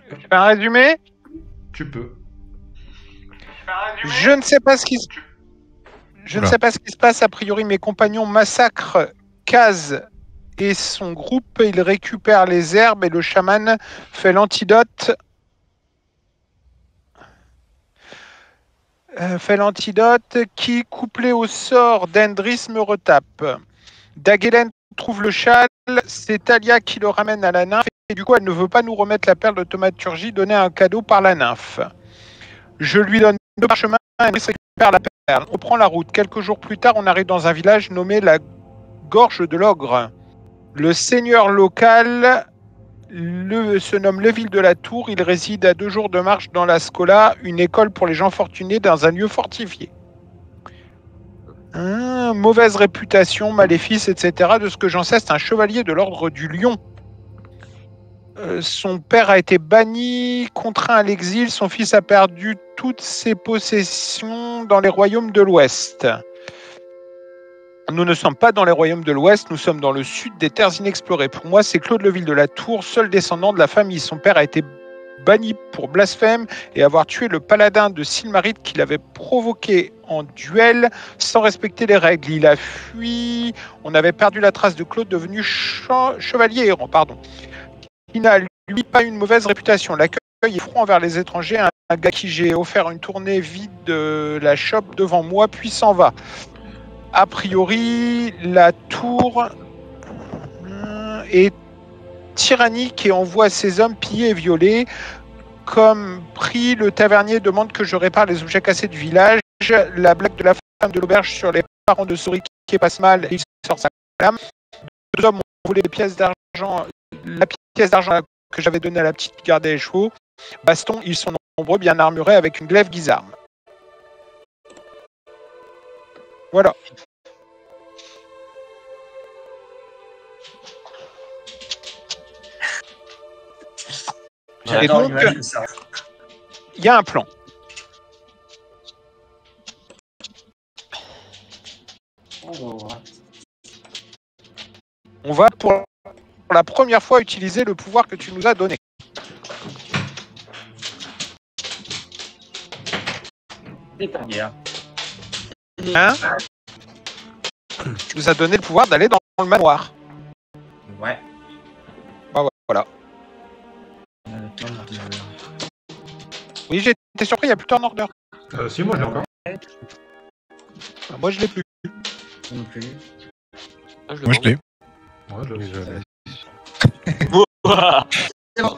Tu fais un résumé? Tu peux. Je ne sais pas ce qui se... Je ne sais pas ce qui se passe. A priori, mes compagnons massacrent Kaz et son groupe. Ils récupèrent les herbes et le chaman fait l'antidote. Qui, couplé au sort d'Endris, me retape. Dagelen trouve le châle. C'est Talia qui le ramène à la nymphe. Et du coup, elle ne veut pas nous remettre la perle de thaumaturgie donnée un cadeau par la nymphe. Je lui donne 2 parchemins et Endris récupère la perle. On prend la route. Quelques jours plus tard, on arrive dans un village nommé la Gorge de l'Ogre. Le seigneur local se nomme Leville de la Tour. Il réside à 2 jours de marche dans la Scola, une école pour les gens fortunés dans un lieu fortifié. Mauvaise réputation, maléfice, etc. De ce que j'en sais, c'est un chevalier de l'ordre du Lion. Son père a été banni, contraint à l'exil. Son fils a perdu toutes ses possessions dans les royaumes de l'Ouest. Nous ne sommes pas dans les royaumes de l'Ouest, nous sommes dans le sud des terres inexplorées. Pour moi, c'est Claude Leville de la Tour, seul descendant de la famille. Son père a été banni pour blasphème et avoir tué le paladin de Silmaril qu'il avait provoqué en duel sans respecter les règles. Il a fui. On avait perdu la trace de Claude, devenu chevalier errant. Il n'a, lui, pas une mauvaise réputation. L'accueil est froid envers les étrangers. Un gars qui j'ai offert une tournée vide de la shop devant moi, puis s'en va. A priori, la tour est tyrannique et envoie ses hommes piller et violer. Comme prix, le tavernier demande que je répare les objets cassés du village. La blague de la femme de l'auberge sur les parents de souris qui passe mal, il sort sa lame. 2 hommes ont volé les pièces d'argent, la pièce d'argent que j'avais donnée à la petite garde des chevaux. Baston, ils sont nombreux, bien armurés, avec une glaive guisarme. Voilà. Et donc, il y a un plan. On va pour la première fois utiliser le pouvoir que tu nous as donné. Hein? Tu nous as donné le pouvoir d'aller dans le manoir. Ouais. Bah voilà. Oui, j'ai été surpris, il n'y a plus turn order. Si, moi je l'ai encore. Bah, moi je l'ai plus. Non plus. Moi je l'ai. Ouais, je l'ai. C'est bon,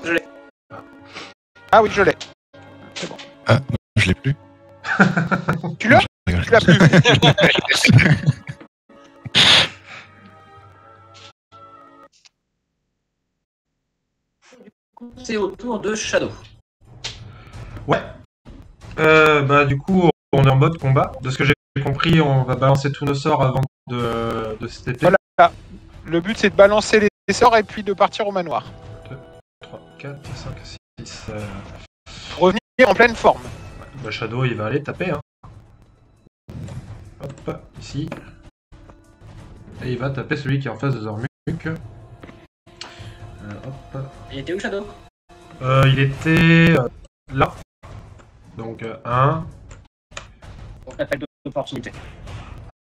je l'ai. Ah oui, je l'ai. C'est bon. Ah, je l'ai plus. Tu l'as? Tu l'as plus. C'est au tour de Shadow. Ouais. Bah du coup, on est en mode combat. De ce que j'ai compris, on va balancer tous nos sorts avant de cette épée. Voilà. Le but c'est de balancer les sorts et puis de partir au manoir. 2, 3, 4, 5, 6. Revenir en pleine forme. Bah, Shadow, il va aller taper. Hein. Hop, ici. Et il va taper celui qui est en face de Zormuk. Hop. Il était où, Shadow? Il était là. Donc 1. Donc l'appel d'opportunité.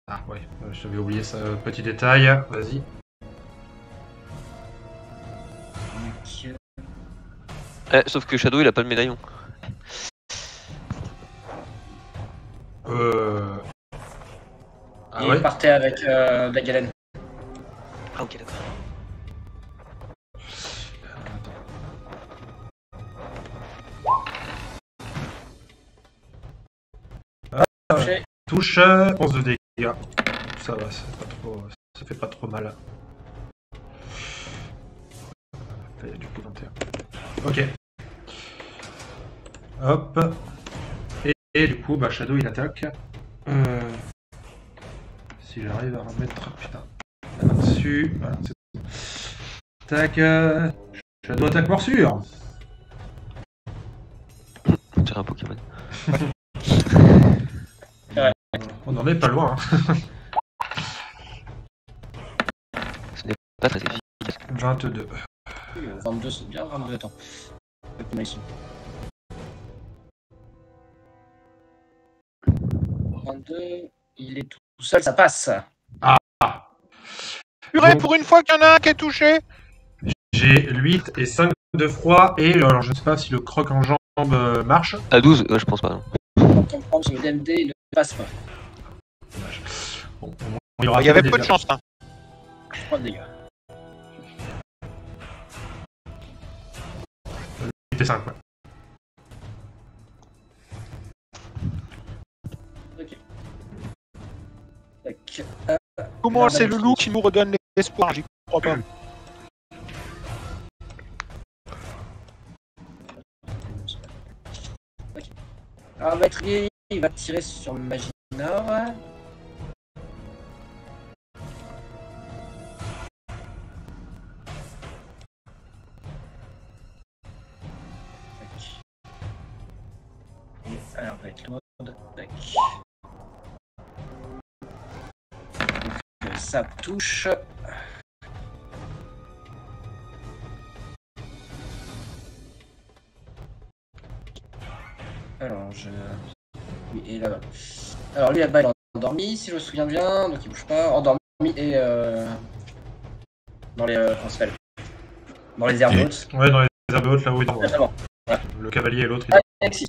Ah ouais, j'avais oublié ce petit détail. Vas-y. Sauf que Shadow il a pas le médaillon. Ah Il ouais. partait avec Dagelen. Ah ok d'accord. Touche 11 de dégâts. Ça va, ça fait pas trop mal. Il y a du coup 21. Ok. Hop. Et du coup, bah, Shadow il attaque. Si j'arrive à remettre. Putain. Là-dessus. Voilà, c'est bon. Tac. Shadow attaque morsure. On dirait un Pokémon. On en est pas loin. Hein. Ce n'est pas très efficace. 22. 22, c'est bien, 22, attends. Comment ils sont 22, il est tout seul, ça passe. Purée, Donc- pour une fois qu'il y en a un qui est touché. J'ai 8 et 5 de froid, et alors je ne sais pas si le croc en jambe marche. À 12, ouais, je pense pas. Non. On prend sur le DMD, il ne passe pas. Bon, il y aura Il y avait des peu de dégâts. chance. Hein. 3 de dégâts. 8 et 5, ouais. Ok. Tac. Comment c'est le loup qui nous redonne l'espoir? J'y crois pas. Ok. Alors, Maître Guy, il va tirer sur Maginard. Tac. Et alors, avec l'autre, tac. Ça touche. Alors, oui, et là-bas. Alors, lui, là-bas, il est endormi, si je me souviens bien, donc il bouge pas. Endormi et dans les. Comment ça s'appelle? Dans les herbes hautes. Ouais, dans les herbes hautes, là où il dort. Exactement. Le cavalier et l'autre, il Alexis.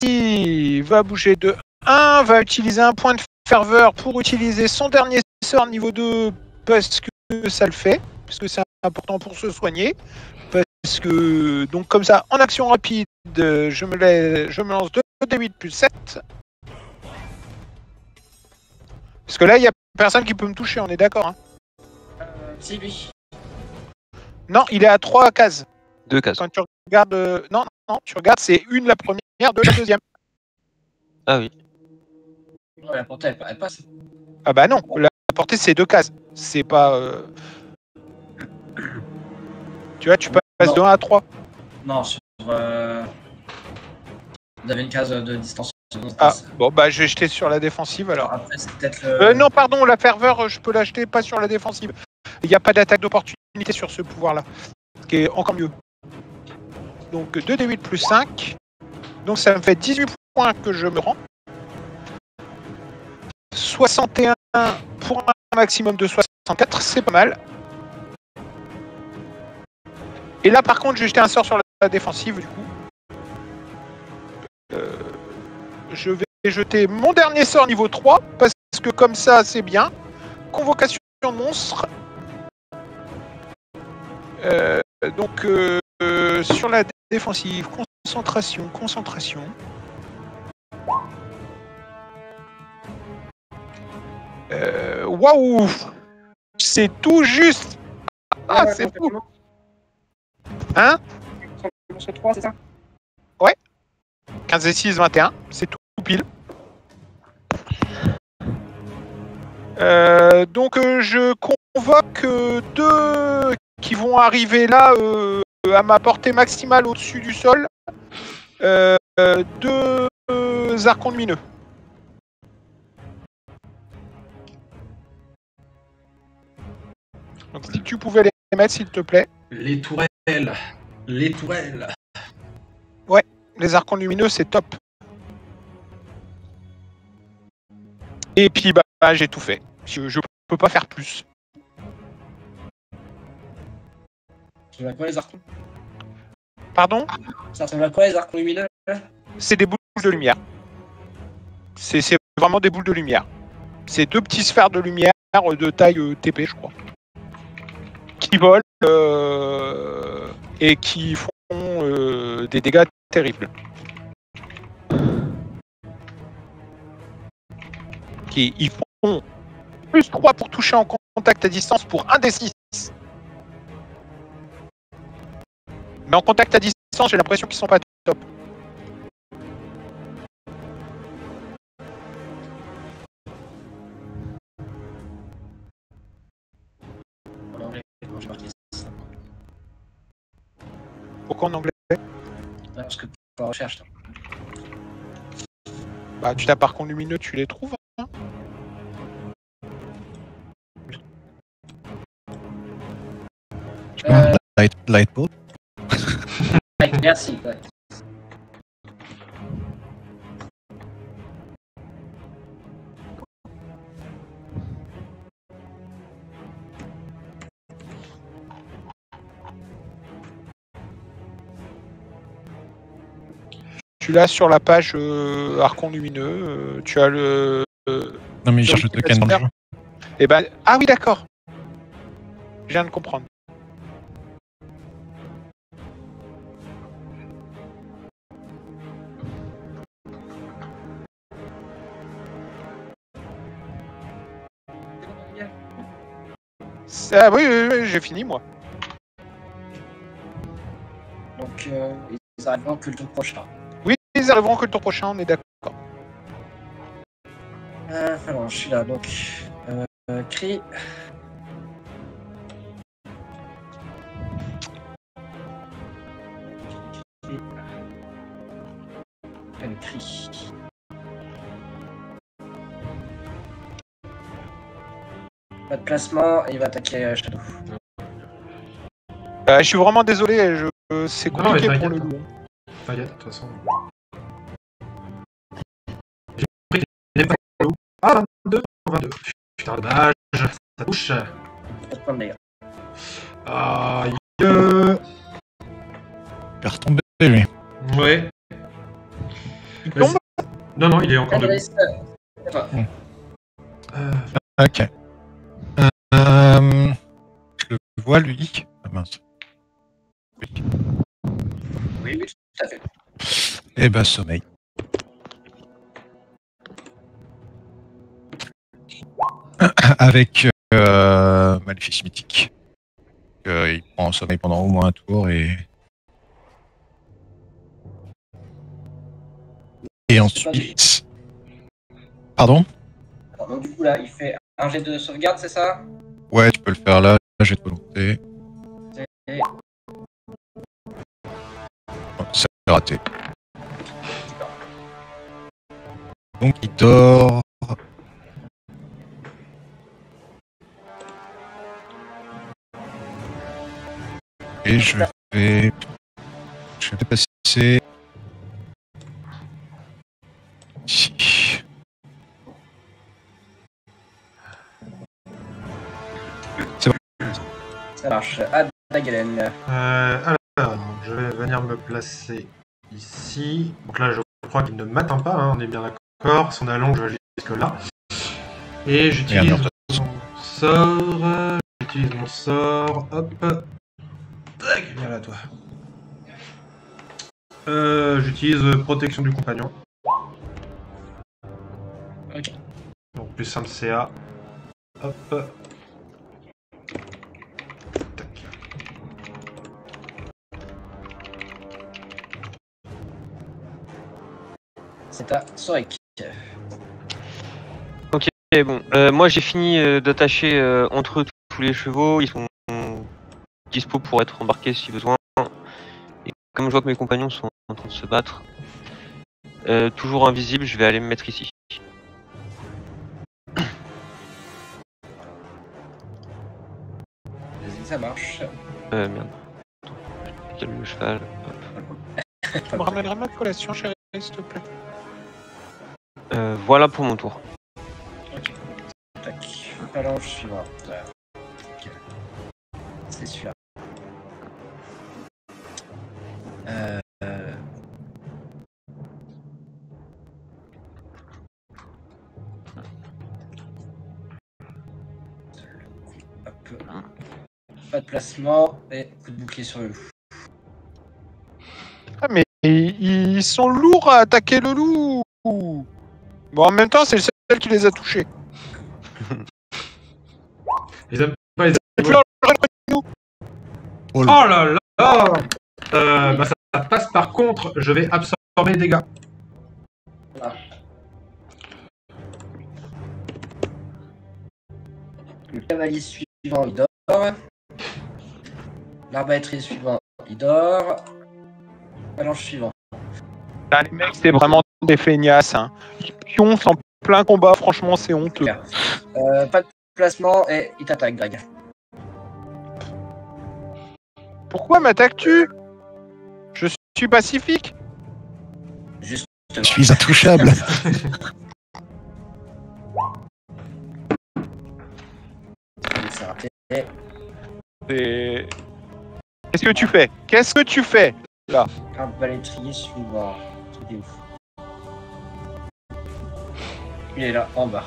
Il va bouger de 1, va utiliser un point de ferveur pour utiliser son dernier sort niveau 2 parce que ça le fait, parce que c'est important pour se soigner. Parce que, donc comme ça, en action rapide, je me lance 2d8 plus 7. Parce que là, il n'y a personne qui peut me toucher, on est d'accord. Hein. C'est lui. Non, il est à 3 cases. 2 cases. Quand tu regardes... non, tu regardes, c'est une la première, 2 la deuxième. Ah oui. Ouais, la portée, elle passe. Ah bah non, la portée, c'est 2 cases. C'est pas... Tu vois, tu passes Non. de 1 à 3. Non, sur. Vous avez une case de distance. Ah, bon, bah je vais jeter sur la défensive alors. Alors après, c'est peut-être le. Non, pardon, la ferveur, je peux l'acheter pas sur la défensive. Il n'y a pas d'attaque d'opportunité sur ce pouvoir-là. Ce qui est encore mieux. Donc 2d8 plus 5. Donc ça me fait 18 points que je me rends. 61 pour un maximum de 64, c'est pas mal. Et là par contre, je vais jeter un sort sur la défensive du coup. Je vais jeter mon dernier sort niveau 3, parce que comme ça c'est bien. Convocation de monstre. Donc sur la défensive, concentration. Waouh! C'est tout juste! Ah, Ouais, c'est fou! Hein? Sur 3, c'est ça? 15 et 6, 21. C'est tout pile. Donc je convoque 2 qui vont arriver là à ma portée maximale au-dessus du sol. 2 archons lumineux. Donc si tu pouvais les mettre s'il te plaît. Les tourelles. Les tourelles. Les archons lumineux c'est top. Et puis bah j'ai tout fait. Je peux pas faire plus. Ça ressemble à quoi les arcons? Pardon? Ça ressemble à quoi les arcons lumineux? C'est des boules de lumière. C'est vraiment des boules de lumière. C'est 2 petits sphères de lumière de taille TP, je crois. Qui volent et qui font des dégâts terribles. Ils font plus 3 pour toucher en contact à distance pour 1 des 6. Mais en contact à distance, j'ai l'impression qu'ils sont pas top. En anglais, comment j'ai marqué ça? Pourquoi en anglais? Parce que pour la recherche. Bah, tu tapes archon lumineux, tu les trouves. Light Boat. Ouais, merci. Ouais. Tu l'as sur la page Archon Lumineux. Tu as le. Non, mais il cherche le token dans le jeu. Eh ben, ah oui, d'accord. Je viens de comprendre. Ah, oui, j'ai fini moi. Donc, ils arriveront que le tour prochain. Oui, ils arriveront que le tour prochain, on est d'accord. Alors, je suis là, donc. Cri. Le cri. Pas de placement, et il va attaquer Shadow. Je suis vraiment désolé, c'est Non, mais compliqué pour t'inquiète. le loup. T'inquiète, de toute façon. J'ai compris qu'il n'est pas le loup. Ah, 22. Putain, dommage. Ça touche. Pas de point de dégâts. Aïe. Il va retomber, lui. Ouais. Il tombe. Non, il est encore debout. Alice, c'est toi. Ok. Je le vois, lui. Ah mince. Oui, tout à fait. Eh ben, sommeil. Avec Maléfice Mythique. Il prend sommeil pendant au moins un tour et ensuite. Pardon? Alors, donc, du coup, là, il fait un jet de sauvegarde, c'est ça? Ouais, tu peux le faire là. J'ai de volonté. Et... Oh, c'est raté. Donc il dort. Et je vais passer ici. Ça marche. Adagalen. Alors, donc, je vais venir me placer ici. Donc là, je crois qu'il ne m'atteint pas, hein, on est bien d'accord. Son allonge, je vais jusque là. Et j'utilise mon sort. Hop. Tac, viens là, toi. J'utilise protection du compagnon. Ok. Donc plus 1 de CA. Hop. Tac. C'est à Sorek. Ok, bon. Moi j'ai fini d'attacher entre eux tous les chevaux. Ils sont dispo pour être embarqués si besoin. Et comme je vois que mes compagnons sont en train de se battre, toujours invisible, je vais aller me mettre ici. Vas-y, ça marche. Merde. Quel le cheval. Tu me ramènerais ma collation, chérie, s'il te plaît. Voilà pour mon tour. Ok. Tac. Phalange suivante. Ok. C'est celui-là. Hop. Pas de placement et coup de bouclier sur le loup. Ah, mais ils sont lourds à attaquer le loup. Bon, en même temps, c'est le seul qui les a touchés. Ils aiment pas les Et puis, animaux. Oh là là. Bah, ça passe par contre, je vais absorber les dégâts. Voilà. Le cavalier suivant, il dort. L'arbalètrier suivant, il dort. Phalange suivant. là, les mecs, c'est vraiment des feignasses. Hein. Ils pioncent en plein combat, franchement, c'est honteux. Pas de placement et il t'attaque, Greg. Pourquoi m'attaques-tu? Je suis pacifique. Juste. Je suis intouchable. C'est raté. Qu'est-ce que tu fais? Qu'est-ce que tu fais? Un balétrier suivant. Il est ouf. Il est là, en bas.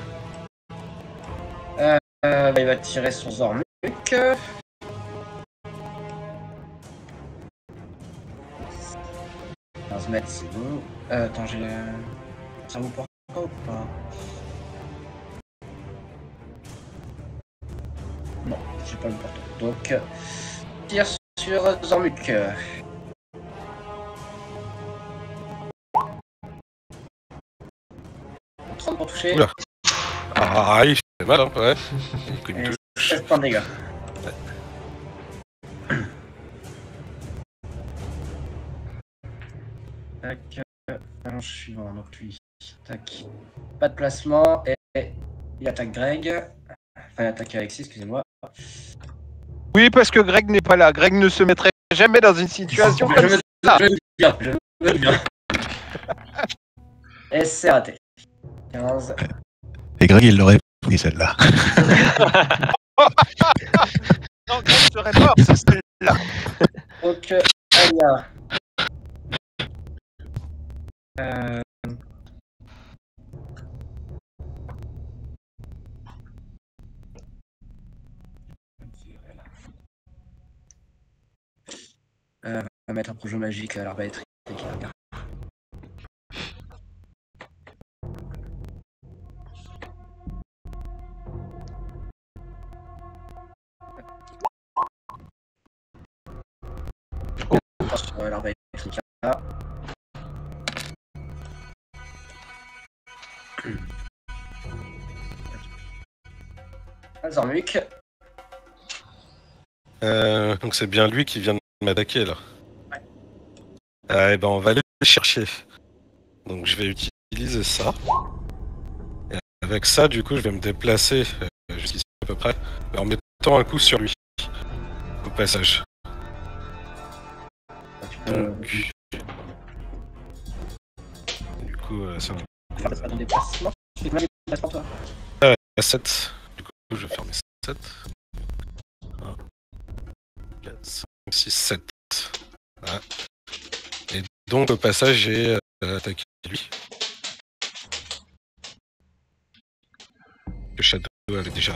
Il va tirer son Zormuk. 15 mètres, c'est bon. Attends, j'ai... Ça vous porte pas ou pas? Non, j'ai pas le porte. Donc, tire sur Zormuk. Pour toucher. Oula. Ah, il fait mal, hein, ouais. Et 16 points de dégâts. Tac. Alors, je suis bon, donc lui. Tac. Pas de placement et il attaque Greg. Enfin, il attaque Alexis, excusez-moi. Oui, parce que Greg n'est pas là. Greg ne se mettrait jamais dans une situation comme ça. Je veux bien. Et c'est raté. 15. Et Greg, il l'aurait pris celle-là. Non, Greg serait mort, c'est celle-là. Donc, Alia. Va mettre un projet magique à l'arbalète. Sur l'arbalète là. Zormuk. Donc c'est bien lui qui vient de m'attaquer là. Ouais. Et ben on va aller le chercher. Donc je vais utiliser ça. Et avec ça, du coup, je vais me déplacer jusqu'ici à peu près, en mettant un coup sur lui. Au passage. Donc, du coup, ça va. Faire ton déplacement. Tu fais combien de déplacements toi? À 7. Du coup, je vais faire mes 7. 1, 4, 5, 6, 7. Voilà. Et donc, au passage, j'ai attaqué lui. Que Shadow avait déjà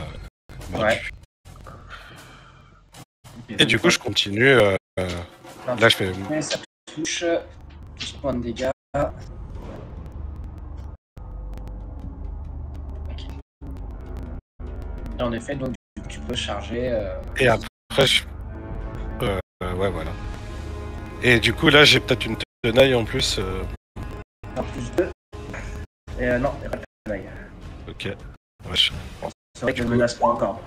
mordu. Ouais. Et du coup, je continue. Là, je fais. Mais ça touche. 12 points de dégâts. Ok. Et en effet, donc tu peux charger. Et après, je. Ouais, voilà. Et du coup, là, j'ai peut-être une tenaille en plus. En plus 2. Et non, il n'y a pas de tenaille. Ok. Wesh. C'est vrai que je ne menace pas encore.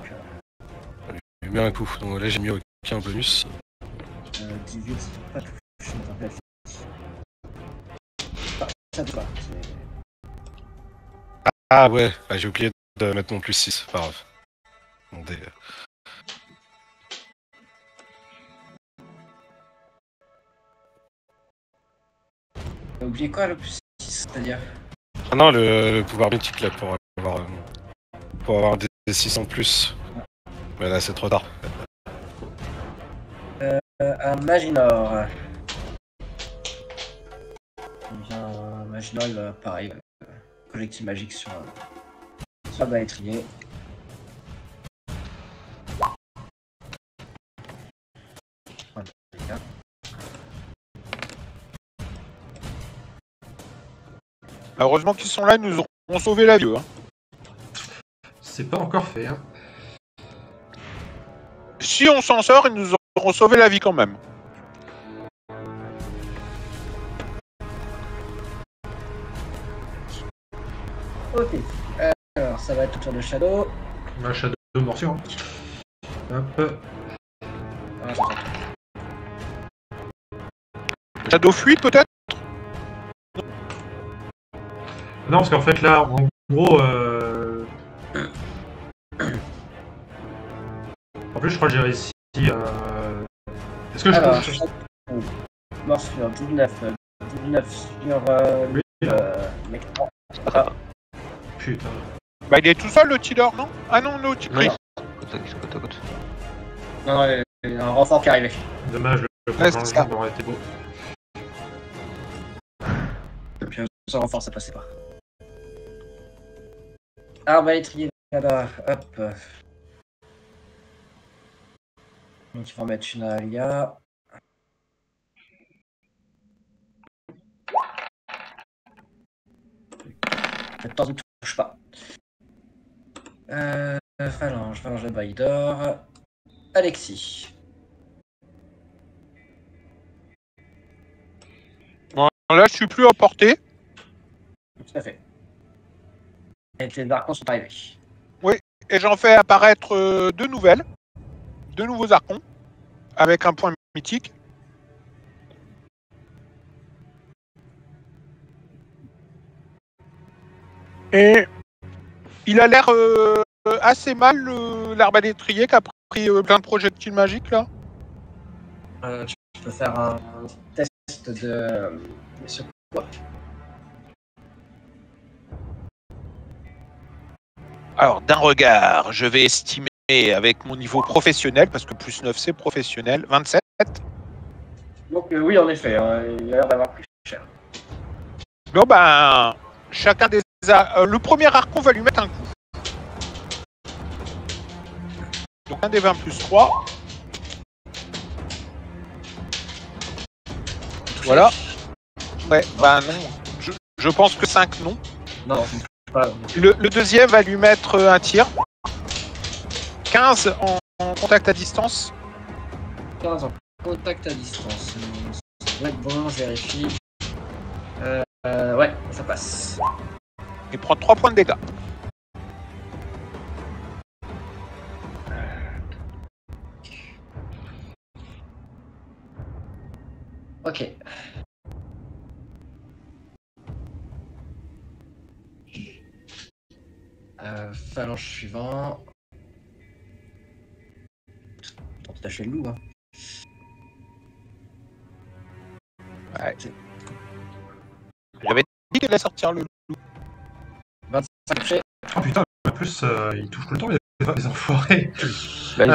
Donc, Je lui mets un coup. Donc là, j'ai mis aucun bonus. 18, c'est pas touché. Je me rappelle. Ça te va. Ah ouais, j'ai oublié de mettre mon plus 6. Pas grave. Mon dé. T'as oublié quoi le plus 6, c'est-à-dire? Ah non, le pouvoir mythique là pour avoir des 6 en plus. Mais là, c'est trop tard. Un Maginor. Un Maginor, il va pareil. Collectif magique sur le balétrier. Heureusement qu'ils sont là, ils nous ont sauvé la vie. Hein. C'est pas encore fait, hein. Si on s'en sort, ils nous auront sauvé la vie quand même. Ok. Alors, ça va être au tour de Shadow. Un Shadow morsure. Hop. Ah, j'entends. Shadow fuit peut-être? Non, parce qu'en fait, là, en gros... En plus, je crois que j'ai réussi à Est-ce que je Alors, peux... morsure 19. 19 sur Oui, mec. putain. Bah, il est tout seul, le Tiller, non? Ah non, no, Tiller. Non. Côte à côte. Non, il y a un renfort qui est arrivé. Dommage, le Ouais, c'est ça. prolongement aurait été beau. Puis ce renfort, ça passait pas. Arbalétrier là-bas, hop. Donc il faut en mettre une à Alia. Attends, ne touche pas. Phalange de Baïdor. Alexis. Bon, là, je suis plus à portée. Tout à fait. Et tes archons sont arrivés. Et j'en fais apparaître deux nouvelles. Deux nouveaux archons. Avec un point mythique. Et il a l'air assez mal, l'arbalétrier qui a pris plein de projectiles magiques là. Tu peux faire un test de secours. Alors, d'un regard, je vais estimer avec mon niveau professionnel, parce que plus 9 c'est professionnel, 27. Donc oui, en effet, il a l'air d'avoir pris cher. Bon ben, chacun des... le premier archon va lui mettre un coup. Donc un des 20 plus 3. Voilà. Ouais, bah non. Je pense que 5 non. Non, pas. Le deuxième va lui mettre un tir. 15 en contact à distance. 15 en contact à distance. Ça doit être bon, je vérifie. Ouais, ça passe. Il prend 3 points de dégâts. Ok. Phalange suivant. Attends, t'as lâché le loup, hein. Ouais. J'avais dit qu'elle allait sortir le loup. 25 touchés. Oh putain, en plus, ils touchent tout le temps, les enfoirés. Bah,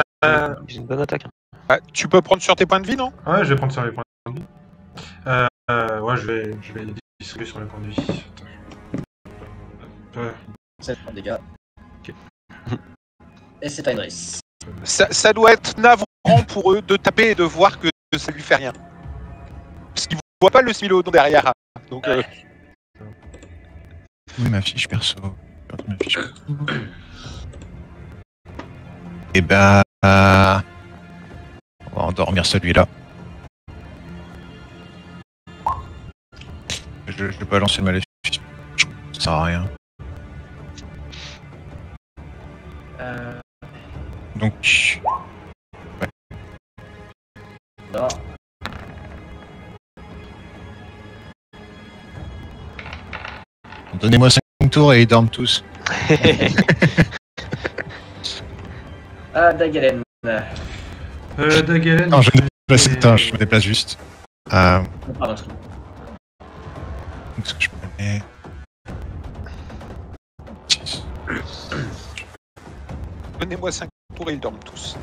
ils ont une bonne attaque. Ouais, tu peux prendre sur tes points de vie, non? Ouais, je vais prendre sur les points de vie. Ouais, je vais les distribuer sur les points de vie. Ouais. 7 points de dégâts. Ok. Et c'est Heinrich. Ça doit être navrant pour eux de taper et de voir que ça lui fait rien. Parce qu'ils voient pas le smilodon derrière. Donc, Oui, ma fiche perso. Ma fiche perso. Et ben, on va endormir celui-là. Je vais pas lancer le maléfice. Ça sert à rien. Donc, Non. donnez-moi 5 tours et ils dorment tous. Dagalen. Dagalen. Non, je me déplace juste. Pardon. Donc, ce que je me mets. 6. donnez-moi 5 tours et ils dorment tous.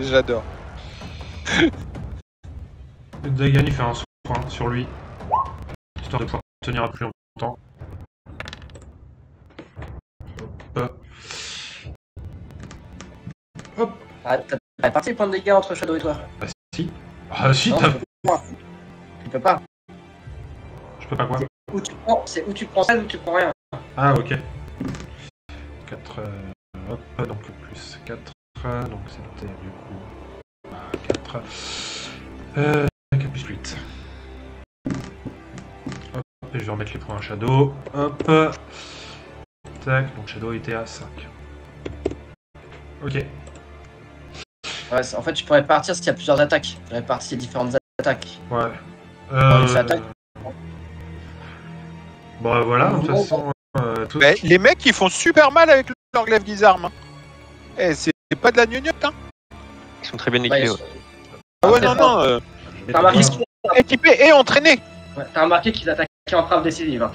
J'adore. Dagan, il fait un soin sur lui. Histoire de pouvoir tenir un peu plus longtemps. Hop. Ah, t'as réparti les points de dégâts entre Shadow et toi? Bah si. Ah si, Non, t'as... tu peux pas. Je peux pas quoi? C'est où tu prends ça ou tu prends rien. Ah ok. 4, hop, donc plus 4, donc c'était du coup 4, 4 plus 8. Hop, et je vais remettre les points à Shadow, hop, tac, donc Shadow était à 5. Ok. Ouais, en fait, tu pourrais partir s'il y a plusieurs attaques. Tu répartis les différentes attaques. Ouais. Une attaque. Bah voilà, de toute façon... tout... Mais les mecs, ils font super mal avec leur glaive guisarme. Eh, c'est pas de la gnognotte, hein. Ils sont très bien Ouais, équipés. ils Ouais. sont- Ah ouais, Après, non, non. T'as remarqué, Ils sont équipés et entraînés. t'as remarqué qu'ils attaquaient en frappe décisive. Hein.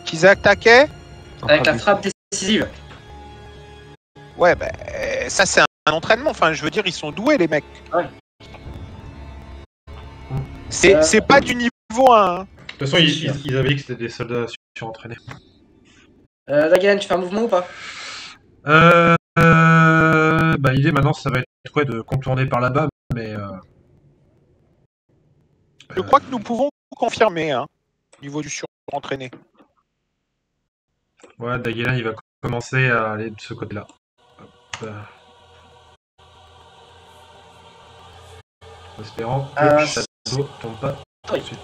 Qu'ils attaquaient. Avec la frappe décisive. Ouais, bah, ça c'est un entraînement. Enfin, je veux dire, ils sont doués, les mecs. Ouais. C'est pas du niveau 1. Hein. De toute façon, ils avaient dit que c'était des soldats surentraînés. Dagan, tu fais un mouvement ou pas? Bah, l'idée maintenant, ça va être de contourner par là-bas, mais. Je crois que nous pouvons confirmer, hein, au niveau du surentraîné. Ouais, Dagelan, il va commencer à aller de ce côté-là. Hop. En espérant que le château tombe pas tout de suite.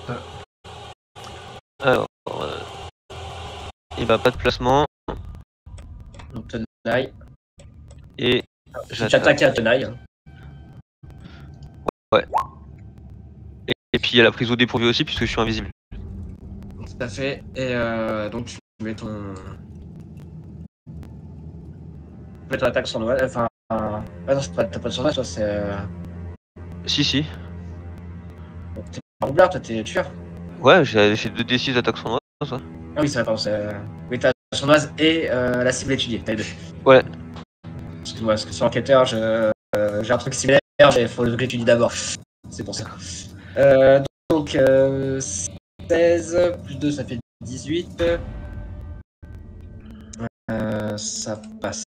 Alors, et bah pas de placement. Donc, tenaille. Et J'attaque à tenaille. Hein. Et puis il y a la prise au dépourvu aussi, puisque je suis invisible. Tout à fait. Et donc, tu mets ton. Tu mets ton attaque sournoise. Enfin. Ah non, t'as pas de sournoise, toi, c'est. Si. Donc, t'es pas roublard, toi, t'es tueur. Ouais, j'ai 2d6 d'attaque sournoise. Ouais. Ah oui, c'est vrai, pardon. Oui, t'as la sournoise et la cible étudiée. T'as les deux. Ouais. Excuse-moi, parce que sur enquêteur, j'ai un truc similaire, mais il faut que j'étudie d'abord. C'est pour ça. Donc, 16 plus 2, ça fait 18. Ça passe.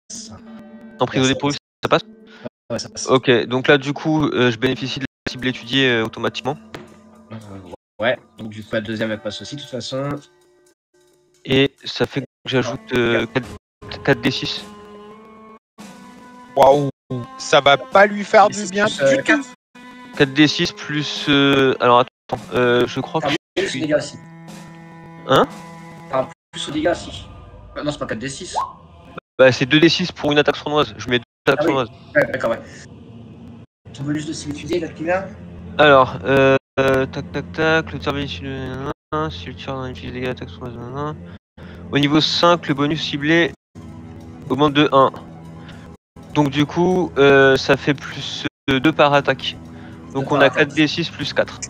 En prise au dépourvu, ça passe? Ouais, ça passe. Ok, donc là du coup, je bénéficie de la cible étudiée automatiquement. Ouais, donc du coup, la deuxième, elle passe aussi, de toute façon. Et ça fait que j'ajoute 4d6. Waouh, ça va pas lui faire du bien Plus, du tout. 4d6 plus... alors attends, je crois que... Plus aux dégâts aussi. Hein? Enfin, plus aux dégâts aussi. Non, c'est pas 4d6. Bah c'est 2d6 pour une attaque sournoise. Je mets 2 attaques Ah oui. sournoises. Ouais, d'accord, ouais. Ton bonus de cible étudiée, il a combien? Alors, tac, le tir bénéficieux de... Si le tir dans les dégâts d'attaque sournoise... Au niveau 5, le bonus ciblé augmente de 1. Donc du coup, ça fait plus 2 par attaque. Donc on a 4d6 plus 4.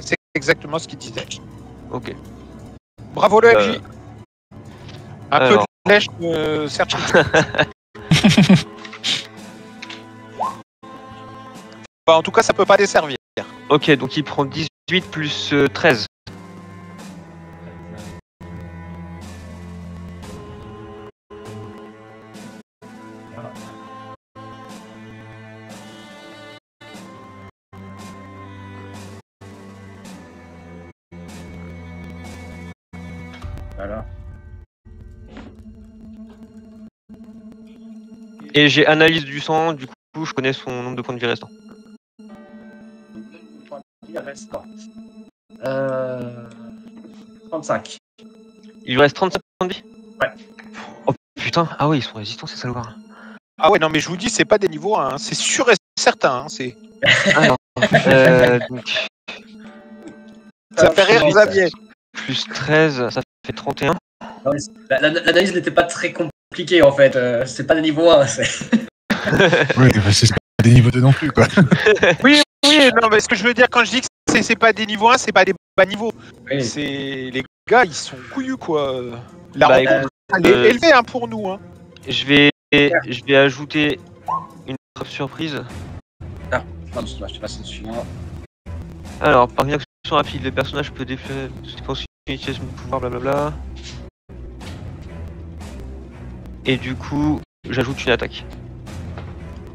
C'est exactement ce qu'il disait. Ok. Bravo le MJ. Un peu alors. de lèche certifié. Bah, en tout cas, ça peut pas desservir. Ok, donc il prend 18 plus 13. Voilà. Et j'ai analyse du sang, du coup je connais son nombre de points de vie restants. Il reste quoi 35. Il lui reste 35 points de vie? Ouais. Oh putain, ah ouais, ils sont résistants ces salopards. Ah ouais, non, mais je vous dis, c'est pas des niveaux 1, hein. C'est sûr et certain. Hein. C'est... Alors, donc, Ça fait rire Xavier. plus 13, ça fait 31. L'analyse n'était pas très compliquée en fait. C'est pas des niveaux 1. Oui, bah, c'est pas des niveaux 2 non plus, quoi. Oui, non, mais ce que je veux dire quand je dis que c'est pas des niveaux 1, c'est pas des bas niveaux. Oui. C'est les gars, ils sont couillus quoi. La Bah, rencontre, elle est élevée hein, pour nous. Hein. Je vais ajouter une trappe surprise. Pardon, je te passe le suivant. Alors, par une action rapide, le personnage peut déplacer une utilisation de pouvoir, blablabla. Et du coup, j'ajoute une attaque.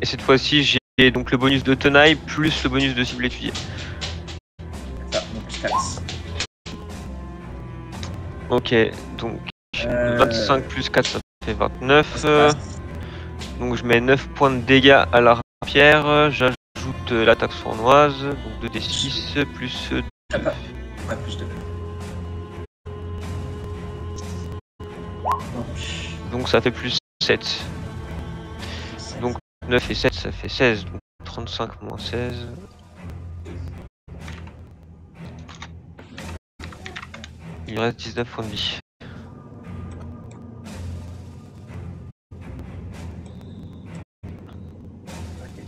Et cette fois-ci, j'ai donc le bonus de tenaille plus le bonus de cible étudiée. Ça, donc je passe. Ok, donc 25 plus 4, ça fait 29. Donc je mets 9 points de dégâts à la rapière. J'ajoute l'attaque sournoise, donc 2d6 plus... Ouais, plus 2. Donc ça fait plus 7. Donc 9 et 7, ça fait 16. Donc 35 moins 16. Il lui reste 19 points de vie.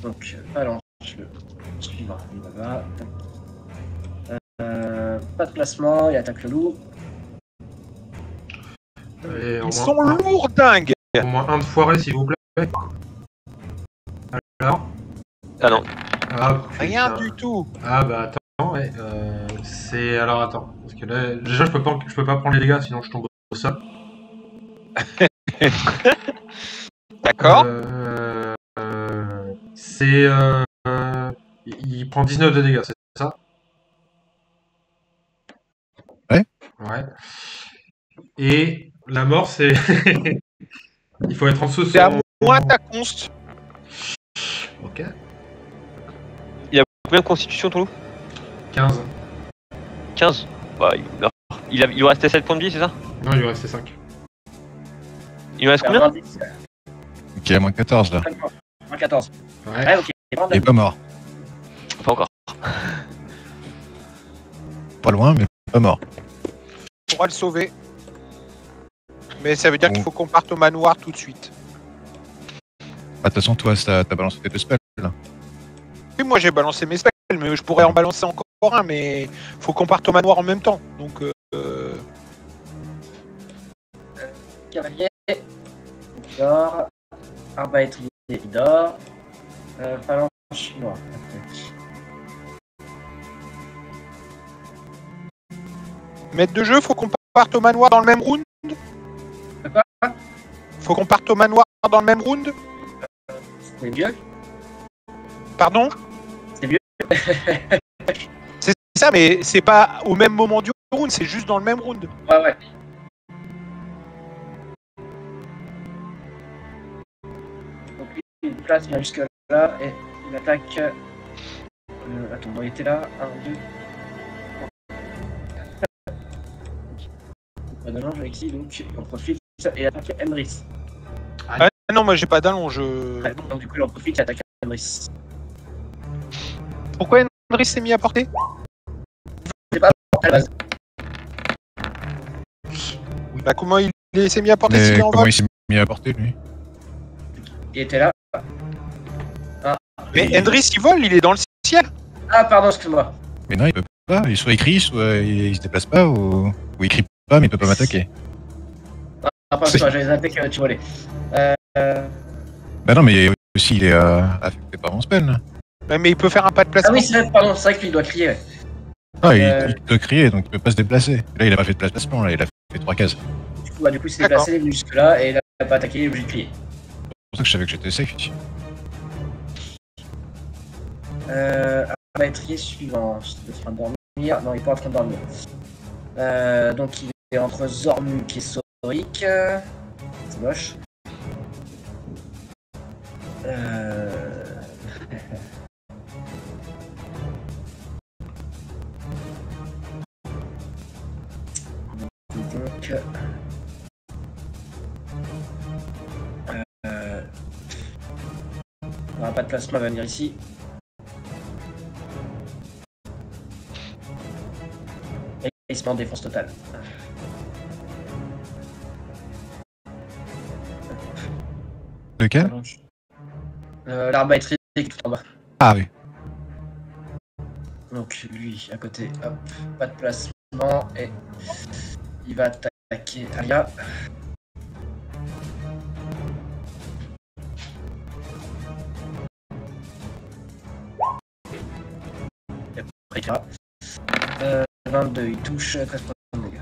Donc, alors, je le suivre. Il va là. Pas de placement, il attaque le loup. Et Ils sont lourds, dingues. Au moins un de foiré, s'il vous plaît. Alors Ah non. Ah, Rien putain. du tout. Ah bah attends, ouais. C'est... Alors attends. Parce que là, déjà, je peux pas prendre les dégâts, sinon je tombe au sol. D'accord. C'est... il prend 19 de dégâts, c'est ça? Ouais. Ouais. Et la mort, c'est... Il faut être en dessous de C'est à son... moins ta const. Ok. Combien de constitution ton loup? 15. 15. Bah, il meurt. Il lui restait 7 points de vie, c'est ça? Non, il lui restait 5. Il lui reste combien? Donc il est à moins 14 là. Moins 14. Ouais. Ouais, ok. Il est pas mort. Pas encore. Pas loin, mais pas mort. On pourra le sauver. Mais ça veut dire qu'il faut qu'on parte au manoir tout de suite. De toute façon, toi, t'as balancé tes deux spells là. Oui, moi j'ai balancé mes spells, mais je pourrais en balancer encore un, mais faut qu'on parte au manoir en même temps. Donc, Cavalier. Il dort. Arbalétrier, il dort. Phalange chinois. maître de jeu, faut qu'on parte au manoir dans le même round. Quoi? Faut qu'on parte au manoir dans le même round. C'est mieux. Pardon? C'est mieux. C'est ça, mais c'est pas au même moment du round, c'est juste dans le même round. Ouais. Donc lui, il place, il vient jusque là et il attaque. Attends, il était là. 1, 2. Pas d'allonge avec ici, donc il en profite et il attaque Emrys. Ah non, moi j'ai pas d'allonge. Ouais, donc du coup, il en profite et attaque Emrys. Pourquoi Henry s'est mis à portée? À la base. Bah comment il s'est mis à portée Mais s'il est en comment vol? il s'est mis à portée lui? Il était là. Mais Hendrix il vole, il est dans le ciel. Ah, pardon, excuse-moi. Mais non, il peut pas. Il soit écrit, soit il se déplace pas, ou il crie pas, mais il peut pas m'attaquer. Ah, pardon, j'avais zappé que tu volais. Bah non, mais aussi il est affecté par mon spell. Là. Ouais, mais il peut faire un pas de Ah placement. oui, c'est vrai, pardon, c'est vrai qu'il doit crier. Ouais. Ah, il peut crier, donc il peut pas se déplacer. Là, il a pas fait de placement, là, il a fait 3 cases. Du coup, il s'est D'accord. déplacé, il est venu jusque-là et il a pas attaqué, il est obligé de crier. C'est pour ça que je savais que j'étais safe ici. Arbalétrier suivant. Il est en train de dormir. Non, il est pas en train de dormir. Donc, il est entre Zormuk et Soric. C'est moche. Donc, on n'aura pas de plasma, va venir ici. Et il se met en défense totale. Lequel? L'arbalétrier qui est tout en bas. Ah oui. Donc lui à côté, hop, pas de placement et il va attaquer Alia. Et après, il ira. 22, il touche 13 points de dégâts.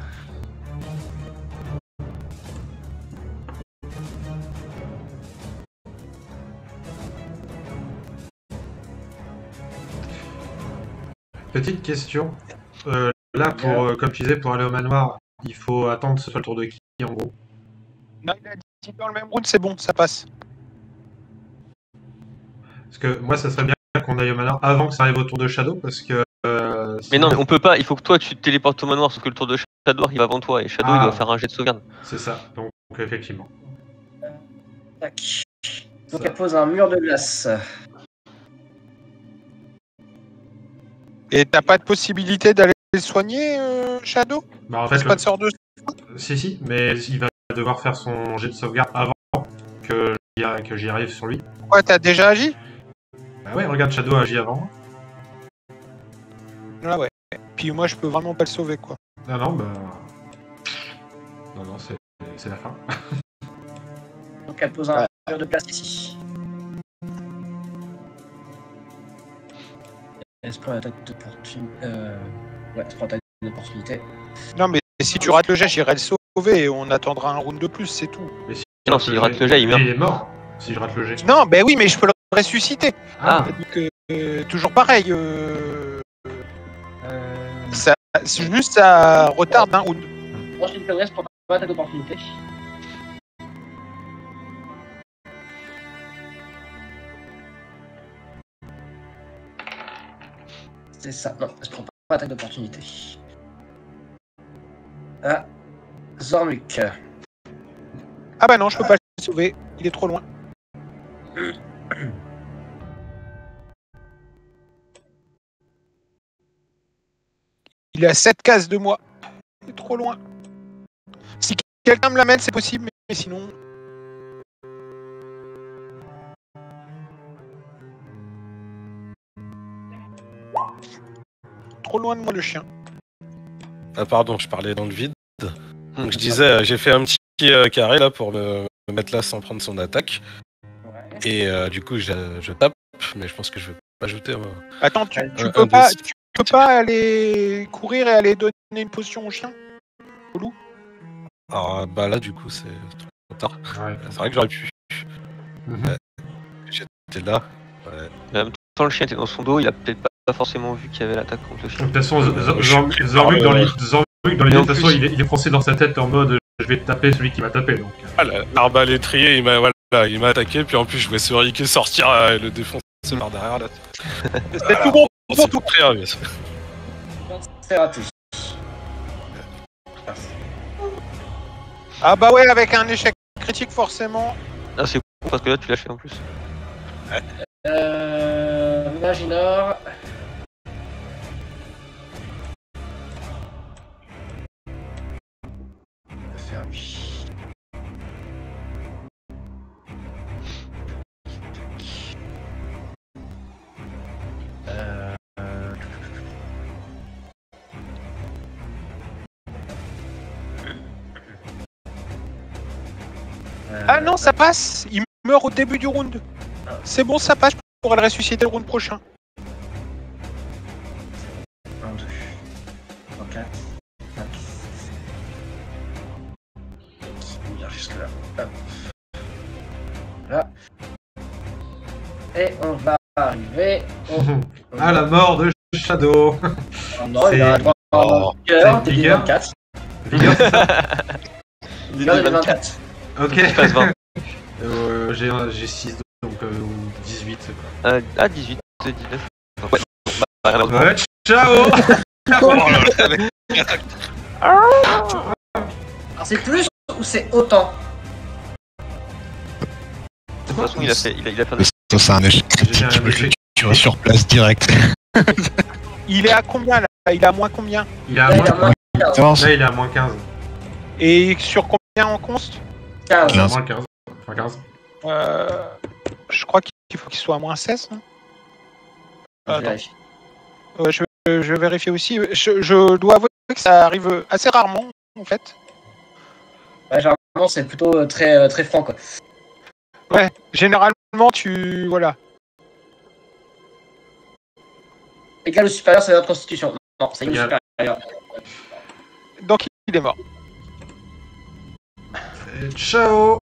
Petite question. Là, comme tu disais, pour aller au manoir, il faut attendre que ce soit le tour de qui, en gros? Non, il a dit dans le même round, c'est bon, ça passe. Parce que moi, ça serait bien qu'on aille au manoir avant que ça arrive au tour de Shadow, parce que... Mais non, mais on peut pas, il faut que toi tu te téléportes au manoir, sauf que le tour de Shadow arrive avant toi, et Shadow il doit faire un jet de sauvegarde. C'est ça, donc effectivement. Tac. Donc elle pose un mur de glace. Et t'as pas de possibilité d'aller le soigner, Shadow? Bah, en fait, C'est pas de sort de... si, mais il va devoir faire son jet de sauvegarde avant que j'y arrive sur lui. Pourquoi t'as déjà agi? Bah ouais, regarde, Shadow a agi avant. Ah ouais. Puis moi, je peux vraiment pas le sauver, quoi. Non, bah... Non, c'est la fin. Donc elle pose un mur de place ici. Elle se prend l'attaque d'opportunité. Ouais, elle se prend l'attaque d'opportunité. Non, mais si tu rates le jet, j'irai le sauver et on attendra un round de plus, c'est tout. Mais si Non, s'il rate le jet, il meurt. Il est mort, si je rate le jet. Non, ben oui, mais je peux le ressusciter. Ah. Donc, toujours pareil. C'est juste, ça retarde un round. Ensuite, le reste prend l'attaque d'opportunité. C'est ça, non, elle se prend pas l'attaque d'opportunité. Ah, Zormuk. Ah bah non, je peux pas le sauver. Il est trop loin. Il est à 7 cases de moi. Il est trop loin. Si quelqu'un me l'amène, c'est possible, mais sinon... Trop loin de moi, le chien. Ah pardon, je parlais dans le vide. Donc je disais, j'ai fait un petit carré là pour me mettre là sans prendre son attaque. Ouais. Et du coup, je tape, mais je pense que je vais pas ajouter. Attends, tu un peux pas... des- Tu peux pas aller courir et aller donner une potion au chien? Au loup? Alors bah là, du coup, c'est trop tard. Ouais. C'est vrai que j'aurais pu. Mhm. J'étais là. Ouais. Mais en même temps, le chien était dans son dos, il a peut-être pas forcément vu qu'il y avait l'attaque contre le chien. De toute façon, Je suis- Zormuk, dans l'idée, Et de en toute façon, plus- il est français dans sa tête en mode je vais taper celui qui m'a tapé. Donc. Ah, l'arbalétrier, il m'a attaqué, puis en plus, je vois ce Ricky sortir et le défoncer par derrière là. C'est tout bon pour C'est tout. très bien. C'est raté. Ah bah ouais, avec un échec critique, forcément. Ah, c'est con parce que là, tu l'as fait en plus. Maginor. Faire lui. Ah non, ça passe. Il meurt au début du round. C'est bon, ça passe. Je pourrai le ressusciter le round prochain. 1, 2, 3, 4, 5. On vient jusque là. Hop. Voilà. Et on va arriver au... Ah, la mort de Shadow. Oh non, il a droit à Oh, vigueur, c'est vigueur. 24. Vigueur, c'est ça Vigueur de 24. Ok. Il passe 20. J'ai 6, donc 18. Quoi. 18, 19. Ouais. Bah, malheureusement. Ouais, ciao. Alors c'est plus ou c'est autant? De toute façon, il a fait plein de... Ça, c'est un échec J'ai critique. un échec. Tu vas sur place direct. Il est à combien là? Il est à moins combien? Il est à Là, il a moins... moins 15. Avance. Là, il est à moins 15. Et sur combien en const? 15. Il est à 15. moins 15. Enfin 15. Je crois qu'il faut qu'il soit à moins 16. Non Je Attends. vérifie. Ouais, je vais vérifier aussi. Je dois avouer que ça arrive assez rarement, en fait. Ouais, généralement c'est plutôt très, très franc quoi. Ouais, généralement, voilà. Égal ou supérieur, c'est notre constitution. Non, c'est égal ou Égal. supérieur. Donc, il est mort. Et ciao.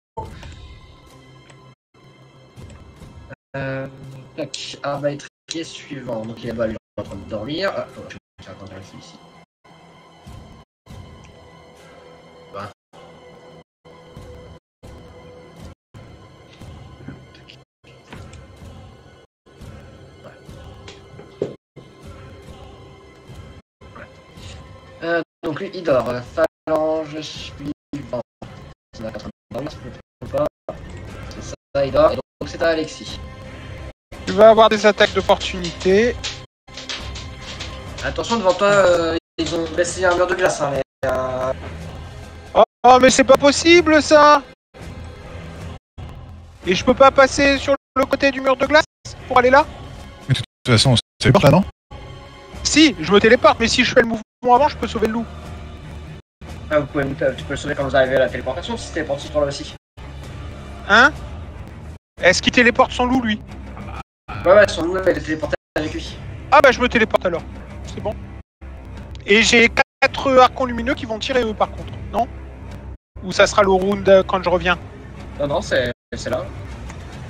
Tac, arbitrier suivant. Donc il est là-bas, lui, en train de dormir. Ah, je vais attendre ici. Voilà. Donc lui, il dort. Phalange suivant. Il est en train de dormir, si je ne me trompe pas. C'est ça, il dort. Et donc c'est à Alexis. Tu vas avoir des attaques d'opportunité. Attention, devant toi, ils ont baissé un mur de glace. Hein, mais, Oh, mais c'est pas possible, ça! Et je peux pas passer sur le côté du mur de glace pour aller là? toute façon, on se téléporte là, non? Si, je me téléporte, mais si je fais le mouvement avant, je peux sauver le loup. Ah, tu peux le sauver quand vous arrivez à la téléportation, si tu téléportes ce tour-là aussi. Hein? Est-ce qu'il téléporte son loup, lui? Ouais, son loup, elle est téléportée avec lui. Ah bah je me téléporte alors. C'est bon. Et j'ai 4 archons lumineux qui vont tirer eux par contre, non? Ou ça sera le round quand je reviens? Non, c'est là.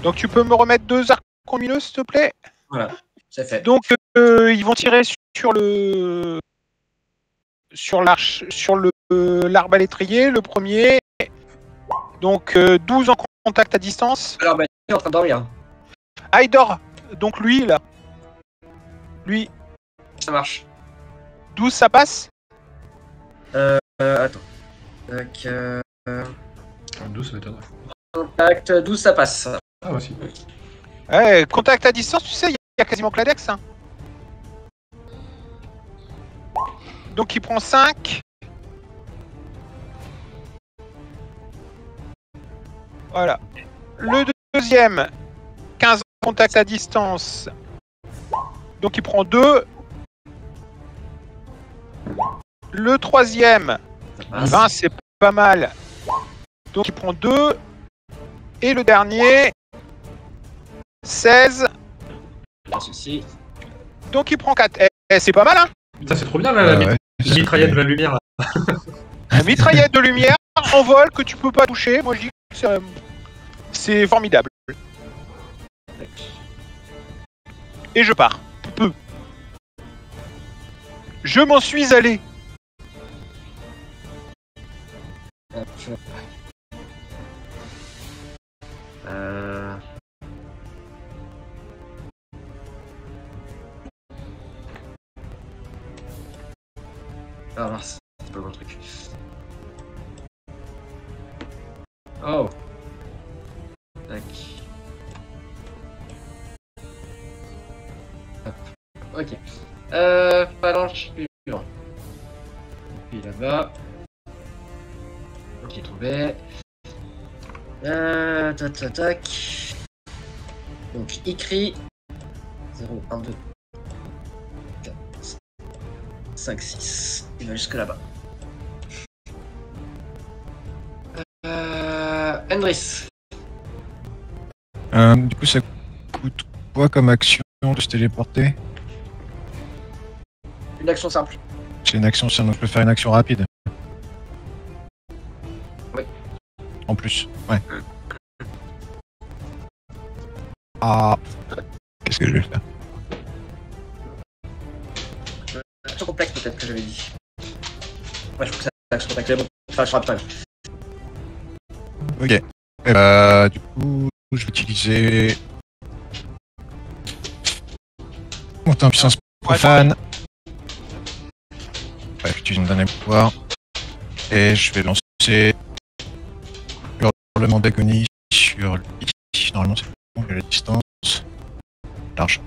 Donc tu peux me remettre 2 archons lumineux s'il te plaît? Voilà, c'est fait. Donc ils vont tirer sur l'arbalètrier, le premier. Donc 12 en contact à distance. Alors, il est en train de dormir. Ah il dort. Donc lui là. Lui. Ça marche. 12 ça passe? Attends. Tac, 12, ça m'étonnerait. contact, 12, ça passe. Ah, aussi. Ouais, contact à distance, tu sais, il y a quasiment que la Dex. Hein. Donc il prend 5. Voilà. Le deuxième, 15 contact à distance. Donc il prend 2. Le troisième, Ça passe. 20, c'est pas mal. Donc il prend 2. Et le dernier, 16. Pas de soucis. Donc il prend 4. C'est pas mal, hein? Putain, c'est trop bien, là, la Ouais, mitraillette de la lumière, là. La mitraillette de lumière en vol que tu peux pas toucher. Moi je dis que c'est formidable. Et je pars. Peu. Je m'en suis allé. Hop. Ah mince, c'est pas le bon truc. Oh. Tac. Hop. Ok. Phalange suivant. Puis là-bas. Ok, trouvé. Tac, tac. Donc, écrit 0, 1, 2, 4, 5, 6. Il va jusque là-bas. Endris. Du coup, ça coûte quoi comme action de se téléporter? Une action simple. C'est une action, donc je peux faire une action rapide. Oui. En plus, ouais. Ah. Qu'est-ce que je vais faire? Action complexe peut-être que j'avais dit. Ouais, je trouve que c'est action complexe. Mais bon, enfin, je rappelle. Ok. Du coup, je vais utiliser. Monter en puissance profane. Ouais, j'utilise mon dernier pouvoir. Et je vais lancer. Hurlement d'agonie sur lui. Normalement, c'est bon, il y a la distance. Large.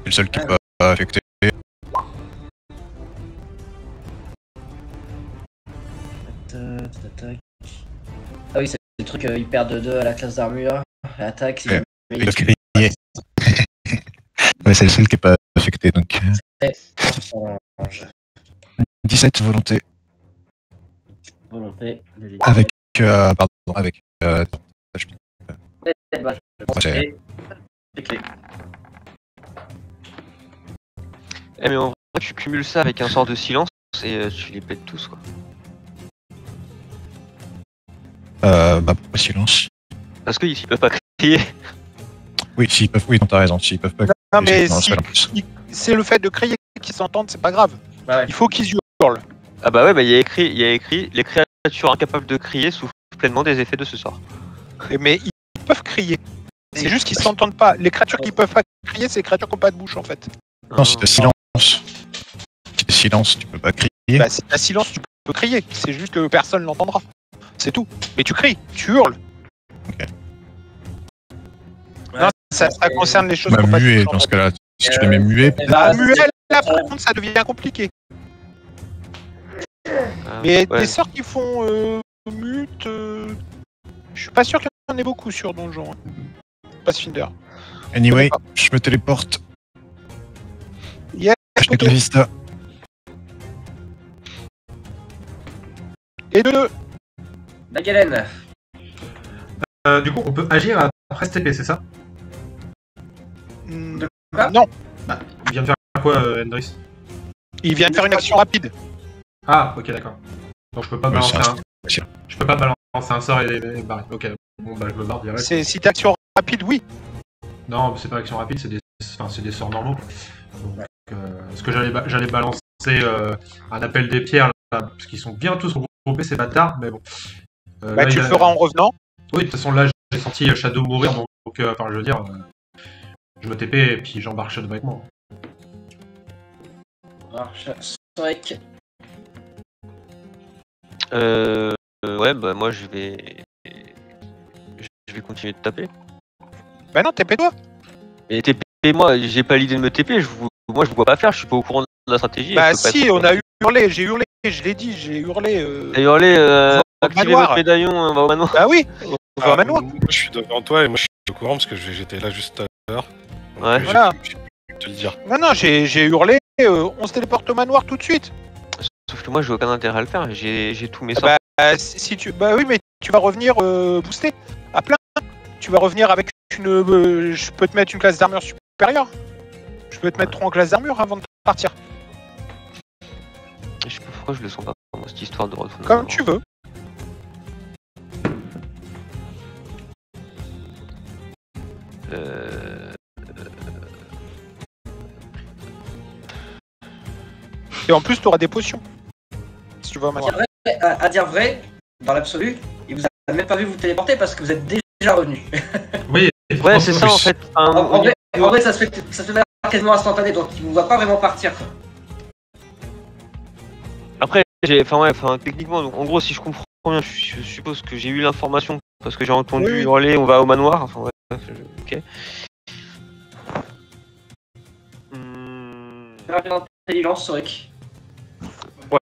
C'est le seul qui peut pas affecter. Ah oui, c'est le truc, ils perdent 2 à la classe d'armure. Attaque, si Ouais. jamais Il a crié. Ouais, c'est le seul qui est pas affecté, donc. 17 volonté. Volonté. Avec. Pardon, avec. Les clés. Eh, mais en vrai, tu cumules ça avec un sort de silence et tu les pètes tous, quoi. Pourquoi silence? Parce qu'ils peuvent pas crier. Oui, s'ils peuvent. Oui, non, t'as raison. S'ils peuvent pas. Non mais Non, si, c'est pas plus. c'est le fait de crier qu'ils s'entendent, c'est pas grave. Ouais. Il faut qu'ils hurlent. Ah bah ouais, bah il y a écrit, les créatures incapables de crier souffrent pleinement des effets de ce sort. Mais ils peuvent crier. C'est juste qu'ils s'entendent pas. Les créatures qui peuvent pas crier, c'est les créatures qui n'ont pas de bouche en fait. Non, si t'as silence. Si t'as silence, tu peux pas crier. Bah si t'as silence, tu peux crier. C'est juste que personne l'entendra. C'est tout. Mais tu cries, tu hurles. Non, ça concerne les choses Bah, qui ont pas de muet, bouche, en dans ce fait. cas-là. Si tu te mets muet, Bah, muet, là, par contre, ça devient compliqué. Ah, Mais ouais. des sorts qui font mute, je suis pas sûr qu'il y en ait beaucoup sur Donjon. Hein. Pathfinder. Anyway, je me téléporte. Yes, Je mets la vista. et deux. La galène. Du coup, on peut agir après ce TP, c'est ça? Quoi Non, Il vient de faire quoi, Hendrix? il vient de faire une action rapide. Ah, ok, d'accord. Donc je peux pas Ouais, balancer c'est un... Je peux pas balancer un sort et barrer. Ok, bon bah je me barre direct. Si t'es action rapide, oui. Non, c'est pas action rapide, c'est des sorts normaux. Donc, parce que j'allais balancer un appel des pierres, là, parce qu'ils sont bien tous regroupés, ces bâtards, mais bon. Bah, là, tu il le a- feras en revenant. Oui, de toute façon, là, j'ai senti Shadow mourir, donc enfin, je veux dire, je me TP et puis j'embarque Shadow avec moi. Marche. Sonic. Ouais, bah moi je vais continuer de taper. Bah non, TP-toi. Et TP, moi j'ai pas l'idée de me TP, moi je vous vois pas faire, je suis pas au courant de la stratégie. Bah je peux pas si, être- on a hurlé, j'ai hurlé, je l'ai dit, j'ai hurlé. Et hurler, Au activez manoir. votre médaillon, on va au manoir. Bah oui, on va au manoir. Moi, je suis devant toi et moi, je suis au courant parce que j'étais là juste à l'heure. Donc, Ouais. j'ai Voilà. pu te le dire. Non, non, j'ai hurlé, on se téléporte au manoir tout de suite. Sauf que moi j'ai aucun intérêt à le faire, j'ai tous mes sorts. Si tu... Bah oui, mais tu vas revenir booster à plein. Tu vas revenir avec une... je peux te mettre une classe d'armure supérieure. Je peux te mettre 3 en classe d'armure avant de partir. Je sais pas pourquoi je le sens pas, moi, cette histoire de retourner. au Comme manoir. tu veux. Et en plus, tu auras des potions. Si tu vas au manoir. À dire vrai, dans l'absolu, il vous a même pas vu vous téléporter parce que vous êtes déjà revenu. Oui, Ouais, c'est ça en fait. Enfin, En vrai, ça se fait quasiment instantané, donc il vous voit pas vraiment partir. Quoi. Après, techniquement, donc, en gros, si je comprends bien, je suppose que j'ai eu l'information parce que j'ai entendu Oui. hurler, on va au manoir. Enfin, ouais, ok. Rapide intelligence, Soric.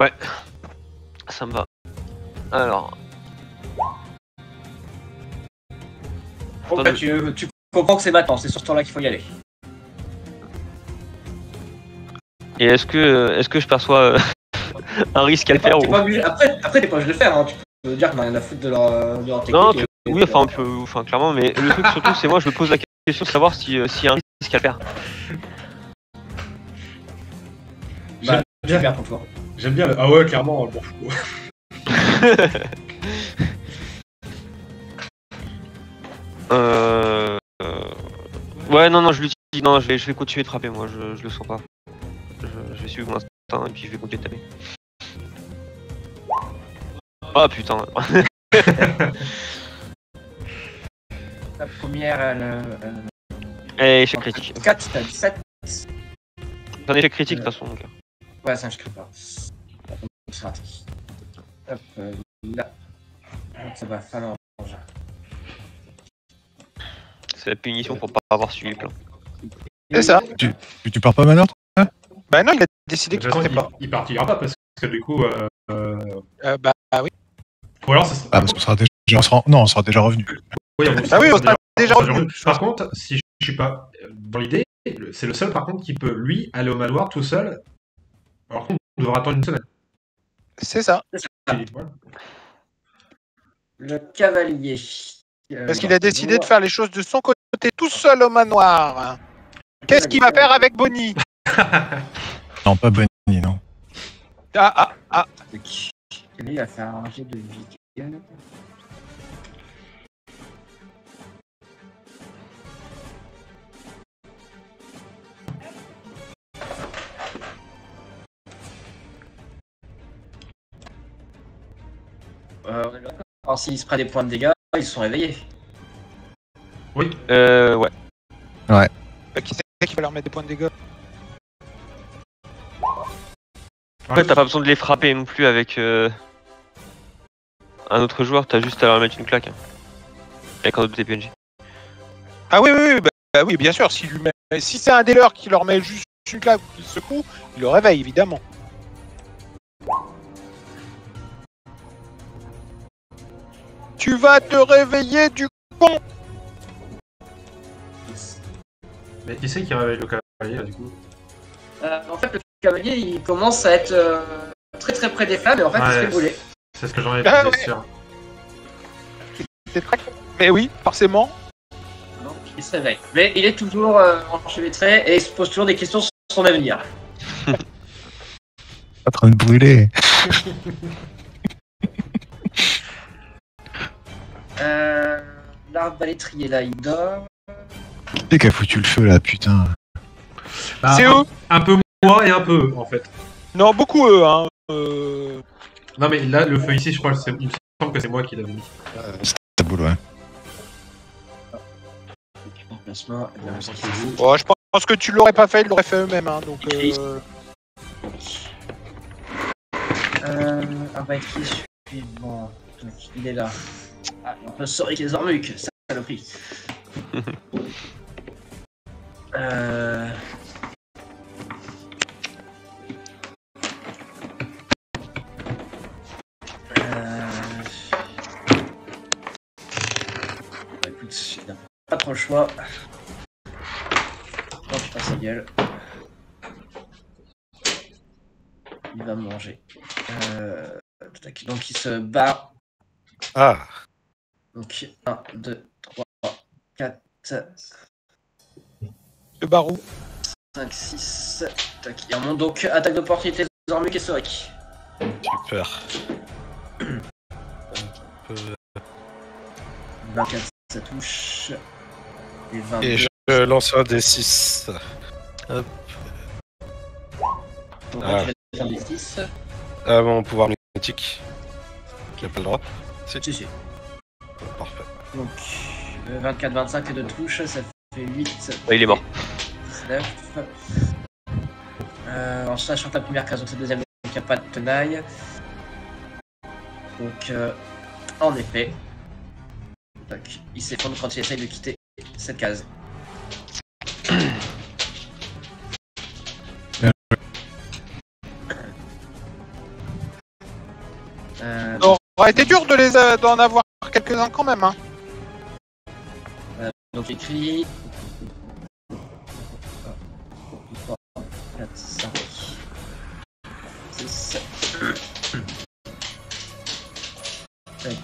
Ouais. Ça me va. Alors. Bon, bah, tu comprends que c'est maintenant, c'est sur ce temps-là qu'il faut y aller. Et est-ce que je perçois un risque à le faire T'es ou... pas obligé- Après, t'es pas obligé de le faire, hein. Tu peux dire qu'on a rien à foutre de leur technique. Non, et- oui, enfin, clairement, mais le truc surtout, c'est moi, je me pose la question de savoir s'il y a un risque à le faire. Bah, Bien. super ton tour. J'aime bien le... Ah ouais, clairement, bon. Ouais, non, je l'utilise. Non, je vais continuer de frapper, moi, je le sens pas. Je vais suivre mon instinct et puis je vais continuer de taper. Oh putain. La première, elle. Et échec critique. 4, t'as 17. C'est un échec critique de toute façon. Donc. Ouais, ça, je crée pas. C'est raté. Hop, là. Ça va falloir. C'est la punition pour pas avoir suivi le plan. C'est ça. Tu pars pas manoir, toi? Bah non, il a décidé De qu'il toute façon, partait pas. il partira pas parce que du coup. Bah oui. Ou alors, ça sera... Ah, parce qu'on sera déjà, on sera déjà revenu. Oui, Ah oui, on sera déjà revenu. Par contre, si je suis pas dans l'idée, c'est le seul par contre qui peut, lui, aller au manoir tout seul. Alors qu'on devra attendre une semaine. C'est ça. Voilà. Le cavalier. Parce qu'il a décidé de faire les choses de son côté tout seul au manoir. Qu'est-ce qu'il va faire avec Bonnie? Non, pas Bonnie, non. Ah. Lui, il va faire un jet de vie. On est d'accord. Alors, s'il se prend des points de dégâts, ils se sont réveillés. Oui. Ouais. Bah, qui c'est qui va leur mettre des points de dégâts? En fait, t'as pas besoin de les frapper non plus avec un autre joueur, t'as juste à leur mettre une claque. Hein. Avec un autre TPNJ. Ah oui, bah oui, bien sûr. Si c'est un des leurs qui leur met juste une claque ou qui le secoue, il le réveille, évidemment. Tu vas te réveiller du con! Mais qui c'est qui réveille le cavalier là du coup? En fait, le cavalier il commence à être très très près des flammes et en fait il se fait brûler. C'est ce que j'en ai Ah, été ouais. sûr. C'est très. Mais oui, forcément. Donc il se réveille. Mais il est toujours enchevêtré et il se pose toujours des questions sur son avenir. En train de brûler. L'arbalétrier là il dort. Qui a foutu le feu là, putain. Bah, C'est eux. un peu moi et un peu eux, en fait. Non, beaucoup eux. Hein. Non mais là, le feu ici, je crois que il me semble que c'est moi qui l'avais mis. C'est boule, ouais. Placement, eh bien, on s'en fout. Bon, je pense que tu l'aurais pas fait, ils l'auraient fait eux-mêmes. Hein, donc. Arbalétrier suivant. Donc, il est là. Ah, on peut sortir avec les Ormucs, ça saloperie. Écoute, il a pas trop le choix. Oh putain, sa gueule. Il va me manger. Donc il se bat. Ah, Donc 1, 2, 3, 4, Le barou. 5, 6, 7. Tac. Il remonte donc attaque d'opportunité des Ormucs et Soric. super. 24, ça touche. Et 22. Et je lance un des 6. Donc Ah. je vais faire des 6. Ah, mon pouvoir mythique. Qui a pas le droit. Si, si. Parfait. Donc 24, 25 et 2 touches, ça fait 8. Ah, il est mort. 19. En sachant ta première case, donc c'est deuxième, donc il n'y a pas de tenaille. Donc en effet, tac, il s'effondre quand il essaye de quitter cette case. Ça aurait été dur de d'en avoir quelques-uns quand même. Hein. Donc écrit 3, 4, 5, 6, 7. Allez.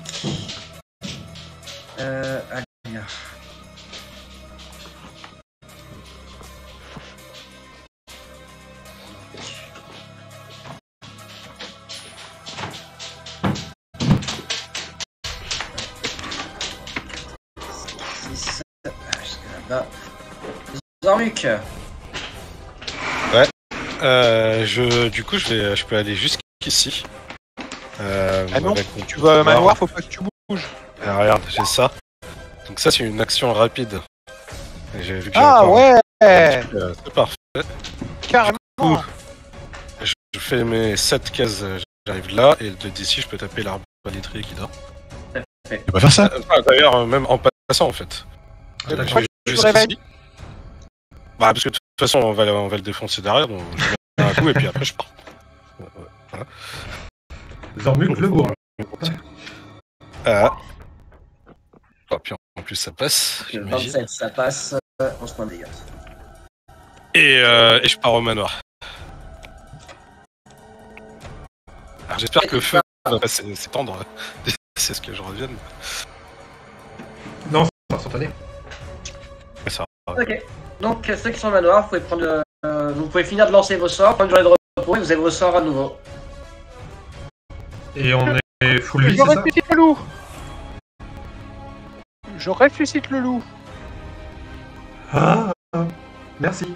Là. Zormuc. Du coup, je peux aller jusqu'ici. Ah non, avec mon tu vas au pouvoir. manoir, faut pas que tu bouges. Ah, regarde, j'ai ça. Donc ça, c'est une action rapide. Et j'ai vu que j'ai Ah encore ouais, c'est parfait. carrément. Je fais mes 7 cases, j'arrive là, et d'ici, je peux taper l'arbalétrier qui dort. Tu peux pas faire ça? D'ailleurs, même en passant, en fait. Là, je pourquoi vais tu te jusqu'ici. réveilles? Bah, parce que de toute façon, on va le défoncer derrière, donc je mets un coup, et puis après, je pars. Voilà. Zormuc le bourrin. Ah. Oh, puis en plus, ça passe, Le j'imagine. 27, ça passe. 11 points de dégâts. Et je pars au manoir. Alors, j'espère que le feu va pas s'étendre. C'est ce que je revienne. Non, c'est instantané. Mais ça va. Ok. Donc ceux qui sont au manoir, vous pouvez prendre. Vous pouvez finir de lancer vos sorts, prendre une journée de repos et vous avez vos sorts à nouveau. Et on est full vie, Je c'est ça? ressuscite le loup. Je ressuscite le loup. Ah, merci.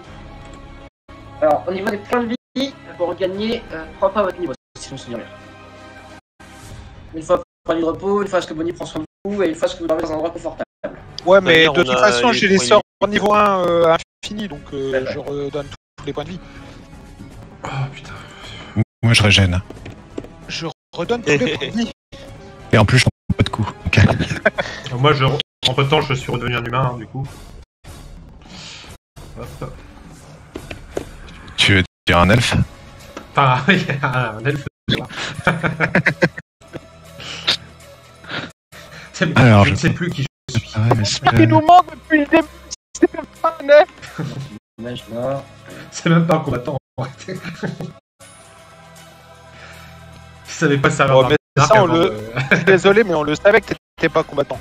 Alors au niveau des points de vie, vous regagnez 3 fois votre niveau, si je me souviens bien. Une fois que vous prenez de repos, une fois que Bonnie prend soin de vous et une fois que vous dormez dans un endroit confortable. Ouais, mais D'ailleurs, de on toute a façon, les j'ai les points de sorts niveau 1 infinis, donc Ouais. je redonne tous les points de vie. Oh putain. Moi, je régène. Je redonne tous les points de vie. Et en plus, je prends pas de coups. Ok. Moi, entre temps, je suis redevenu un humain, du coup. Hop. Tu veux dire un elfe? Enfin, oui, un elfe. Alors, je ne sais plus qui je suis. Ah ouais, mais c'est- Il nous manque depuis le début. C'est pas net. mage mort. C'est même pas un combattant en réalité. Il savait pas servir Bon, d'arme mais ça, on avant le- de- Je suis désolé, mais on le savait que t'étais pas combattant.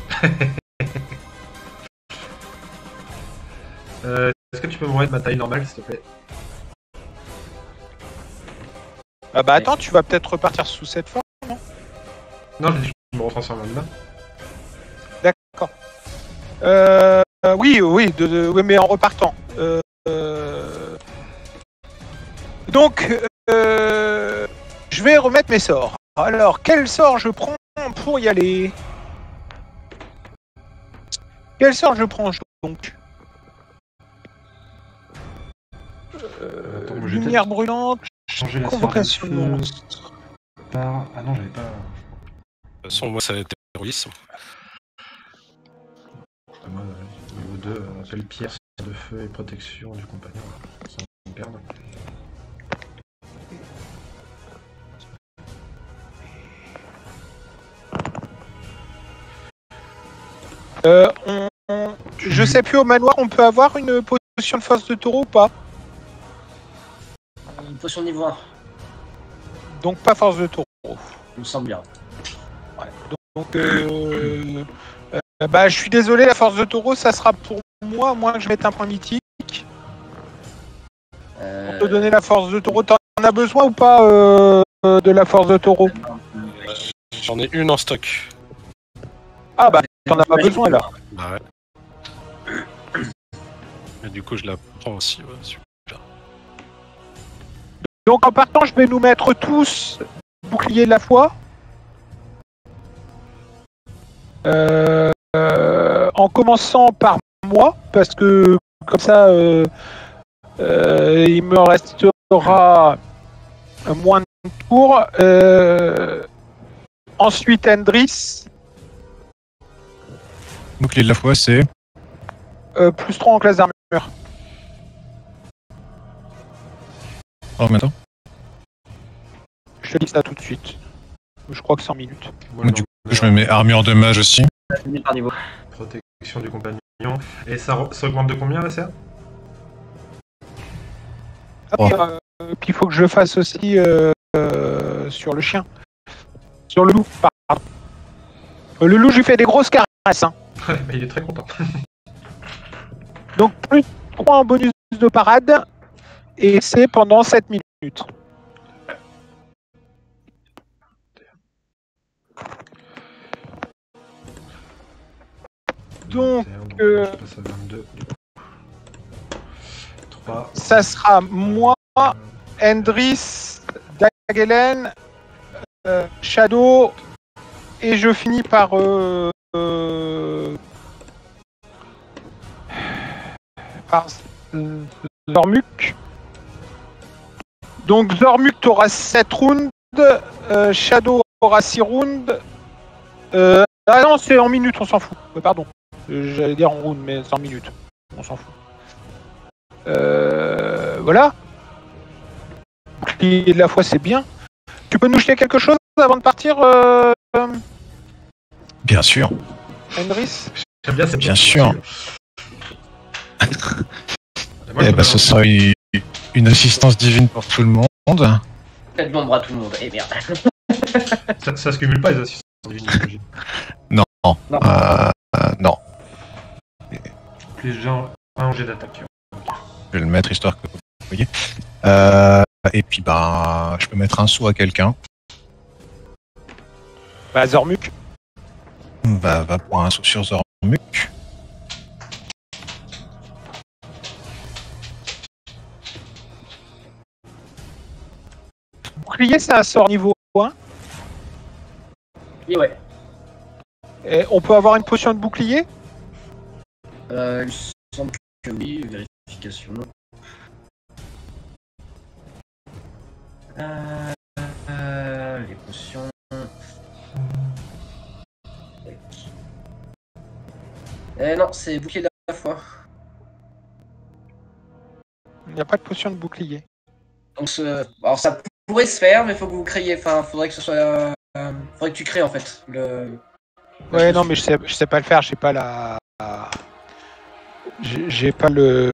Est-ce que tu peux me remettre ma taille normale, s'il te plaît? Ah bah attends, tu vas peut-être repartir sous cette forme. Non, je dis que je me retransforme en humain. D'accord. Oui, oui, oui, mais en repartant. Donc, je vais remettre mes sorts. Alors, quel sort je prends pour y aller? Quel sort je prends donc? Attends, moi, j'ai Lumière brûlante, changer la convocation de sphère de feu monstre. par... Ah non, j'avais pas... De toute façon, moi, ça va être terrorisme. Moi, niveau 2, appel pierre, sphère de feu et protection du compagnon. Sans me perdre. Je sais plus, au manoir, on peut avoir une potion de force de taureau ou pas? Une potion d'ivoire, Donc pas force de taureau. il me semble bien. Donc, bah, je suis désolé, la force de taureau, ça sera pour moi, à moins que je mette un point mythique. Pour te donner la force de taureau, t'en as besoin ou pas de la force de taureau? J'en ai une en stock. Ah bah, t'en as pas besoin là. Bah ouais. Et du coup, je la prends aussi, ouais, super. Donc en partant, je vais nous mettre tous bouclier de la foi. En commençant par moi, parce que comme ça, il me restera moins de tours. Ensuite, Endris, Bouclier de la foi, c'est. plus 3 en classe d'armure. Oh, maintenant. Je te dis ça tout de suite. Je crois que c'est en minutes. Moi, Du coup, je me mets armure de mage aussi. Fini par niveau. Protection du compagnon. Et ça augmente de combien, la CA? Ah, puis il faut que je fasse aussi sur le chien. Sur le loup, pardon. Le loup, je lui fais des grosses caresses. Hein. Ouais, bah, il est très content. Donc plus 3 en bonus de parade. Et c'est pendant 7 minutes. Donc, je passe à 22. 3. ça sera moi, Endris, Dagelen, Shadow, et je finis par Zormuk. Donc Zormuk t'auras 7 rounds, Shadow aura 6 rounds. Ah non, c'est en minutes, on s'en fout. Pardon. J'allais dire en round, mais c'est en minutes. On s'en fout. Voilà. Bouclier de la foi, c'est bien. Tu peux nous jeter quelque chose avant de partir, Bien sûr. Endris? J'aime bien cette Bien sûr. Moi, Eh ben, ce sera une assistance divine pour tout le monde. Faites l'ombre à tout le monde. Et merde. ça se cumule pas, les assistances divines. Non. Non. Non. Plus gens, un jet d'attaque. Je vais le mettre histoire que vous voyez. Et puis, bah, je peux mettre un saut à quelqu'un. Bah, Zormuk. Bah, va pour un saut sur Zormuk. Bouclier, c'est un sort niveau 1. Et ouais. Et on peut avoir une potion de bouclier? Il semble que oui, vérification. Les potions. Non, c'est bouclier de la foi. Il n'y a pas de potion de bouclier. Donc, alors ça pourrait se faire, mais faut que vous créiez. Enfin, faudrait que ce soit. Faudrait que tu crées en fait. Ouais, non, mais je sais pas le faire. J'ai pas la. J'ai pas le